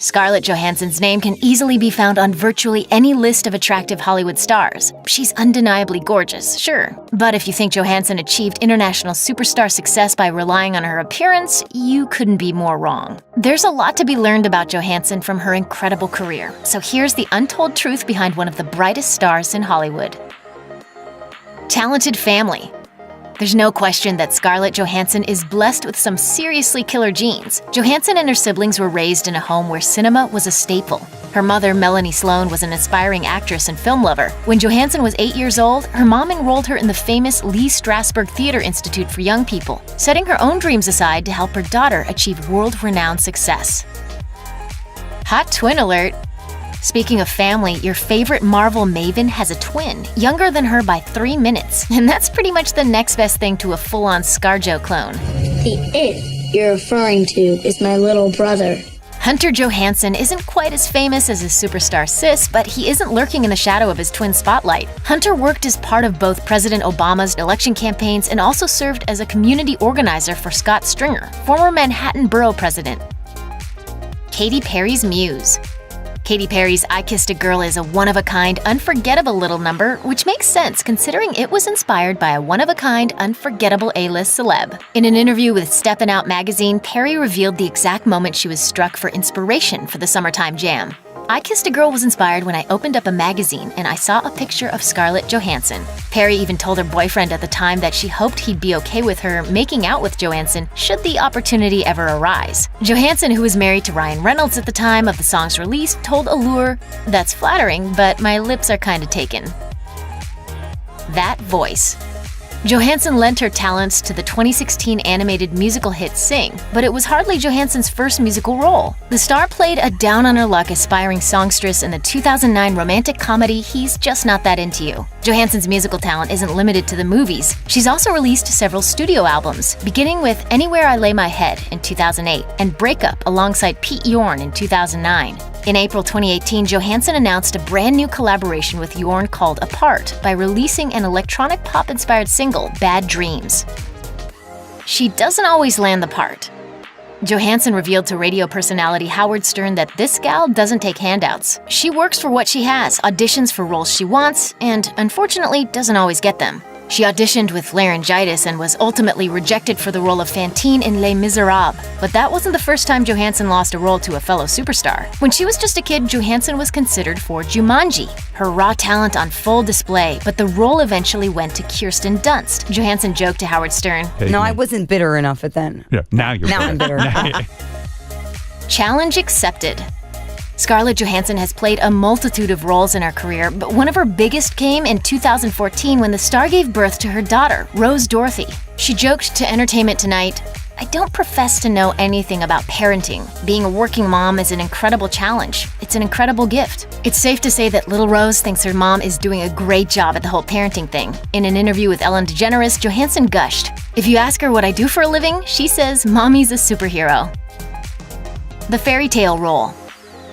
Scarlett Johansson's name can easily be found on virtually any list of attractive Hollywood stars. She's undeniably gorgeous, sure. But if you think Johansson achieved international superstar success by relying on her appearance, you couldn't be more wrong. There's a lot to be learned about Johansson from her incredible career. So here's the untold truth behind one of the brightest stars in Hollywood. Talented family. There's no question that Scarlett Johansson is blessed with some seriously killer genes. Johansson and her siblings were raised in a home where cinema was a staple. Her mother, Melanie Sloan, was an aspiring actress and film lover. When Johansson was 8 years old, her mom enrolled her in the famous Lee Strasberg Theater Institute for Young People, setting her own dreams aside to help her daughter achieve world-renowned success. Hot twin alert! Speaking of family, your favorite Marvel maven has a twin, younger than her by 3 minutes. And that's pretty much the next best thing to a full-on ScarJo clone. The it you're referring to is my little brother. Hunter Johansson isn't quite as famous as his superstar sis, but he isn't lurking in the shadow of his twin spotlight. Hunter worked as part of both President Obama's election campaigns and also served as a community organizer for Scott Stringer, former Manhattan Borough president. Katy Perry's muse. Katy Perry's I Kissed a Girl is a one-of-a-kind, unforgettable little number, which makes sense considering it was inspired by a one-of-a-kind, unforgettable A-list celeb. In an interview with Steppin' Out magazine, Perry revealed the exact moment she was struck for inspiration for the summertime jam. I Kissed a Girl was inspired when I opened up a magazine and I saw a picture of Scarlett Johansson. Perry even told her boyfriend at the time that she hoped he'd be okay with her making out with Johansson should the opportunity ever arise. Johansson, who was married to Ryan Reynolds at the time of the song's release, told Allure, "That's flattering, but my lips are kinda taken." That voice. Johansson lent her talents to the 2016 animated musical hit Sing, but it was hardly Johansson's first musical role. The star played a down-on-her-luck aspiring songstress in the 2009 romantic comedy He's Just Not That Into You. Johansson's musical talent isn't limited to the movies. She's also released several studio albums, beginning with Anywhere I Lay My Head in 2008 and Break Up alongside Pete Yorn in 2009. In April 2018, Johansson announced a brand new collaboration with Yorn called Apart by releasing an electronic pop-inspired single, Bad Dreams. She doesn't always land the part. Johansson revealed to radio personality Howard Stern that this gal doesn't take handouts. She works for what she has, auditions for roles she wants, and unfortunately doesn't always get them. She auditioned with laryngitis and was ultimately rejected for the role of Fantine in Les Miserables. But that wasn't the first time Johansson lost a role to a fellow superstar. When she was just a kid, Johansson was considered for Jumanji, her raw talent on full display, but the role eventually went to Kirsten Dunst. Johansson joked to Howard Stern, No, I wasn't bitter enough at then. Yeah, now you're Now I'm bitter. Challenge accepted. Scarlett Johansson has played a multitude of roles in her career, but one of her biggest came in 2014 when the star gave birth to her daughter, Rose Dorothy. She joked to Entertainment Tonight, "I don't profess to know anything about parenting. Being a working mom is an incredible challenge. It's an incredible gift. It's safe to say that little Rose thinks her mom is doing a great job at the whole parenting thing." In an interview with Ellen DeGeneres, Johansson gushed, "If you ask her what I do for a living, she says mommy's a superhero." The fairy tale role.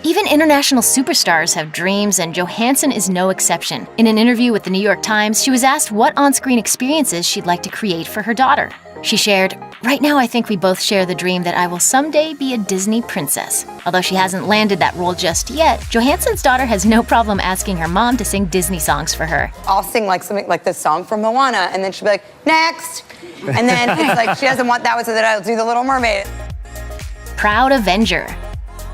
Even international superstars have dreams, and Johansson is no exception. In an interview with the New York Times, she was asked what on-screen experiences she'd like to create for her daughter. She shared, "Right now I think we both share the dream that I will someday be a Disney princess." Although she hasn't landed that role just yet, Johansson's daughter has no problem asking her mom to sing Disney songs for her. I'll sing like something like this song from Moana, and then she'll be like, "Next!" And then it's like she doesn't want that one, so then I'll do The Little Mermaid. Proud Avenger.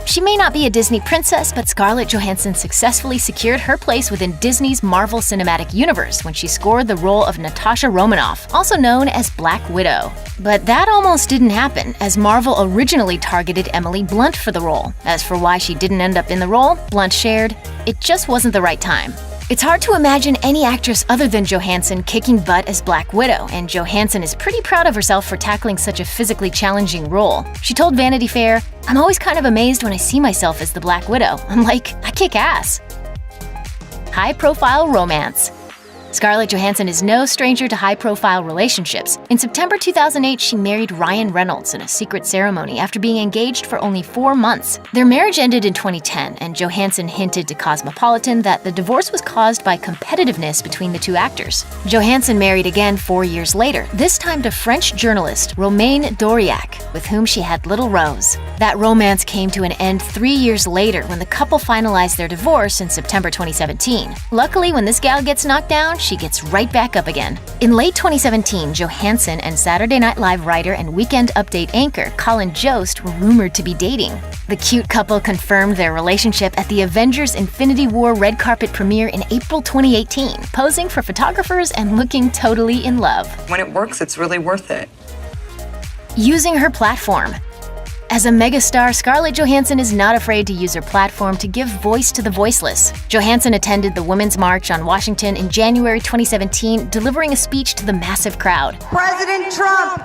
She may not be a Disney princess, but Scarlett Johansson successfully secured her place within Disney's Marvel Cinematic Universe when she scored the role of Natasha Romanoff, also known as Black Widow. But that almost didn't happen, as Marvel originally targeted Emily Blunt for the role. As for why she didn't end up in the role, Blunt shared, "It just wasn't the right time." It's hard to imagine any actress other than Johansson kicking butt as Black Widow, and Johansson is pretty proud of herself for tackling such a physically challenging role. She told Vanity Fair, "I'm always kind of amazed when I see myself as the Black Widow. I'm like, I kick ass." High-profile romance. Scarlett Johansson is no stranger to high-profile relationships. In September 2008, she married Ryan Reynolds in a secret ceremony after being engaged for only 4 months. Their marriage ended in 2010, and Johansson hinted to Cosmopolitan that the divorce was caused by competitiveness between the two actors. Johansson married again 4 years later, this time to French journalist Romain Doriac, with whom she had little Rose. That romance came to an end 3 years later when the couple finalized their divorce in September 2017. Luckily, when this gal gets knocked down, she gets right back up again. In late 2017, Johansson and Saturday Night Live writer and Weekend Update anchor Colin Jost were rumored to be dating. The cute couple confirmed their relationship at the Avengers Infinity War red carpet premiere in April 2018, posing for photographers and looking totally in love. When it works, it's really worth it. Using her platform. As a megastar, Scarlett Johansson is not afraid to use her platform to give voice to the voiceless. Johansson attended the Women's March on Washington in January 2017, delivering a speech to the massive crowd. President Trump,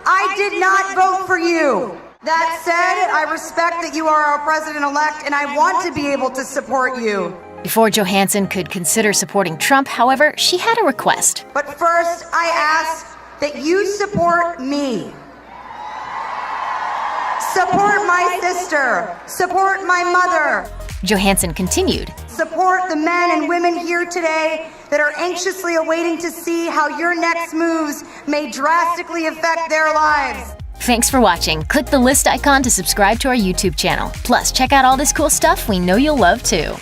I did not vote for you. That said, I respect that you are our president-elect, and I want to be able to support you. Before Johansson could consider supporting Trump, however, she had a request. But first, I ask that you support me. Support my sister. Support my mother. Johansson continued. Support the men and women here today that are anxiously awaiting to see how your next moves may drastically affect their lives. Thanks for watching. Click the list icon to subscribe to our YouTube channel. Plus, check out all this cool stuff we know you'll love too.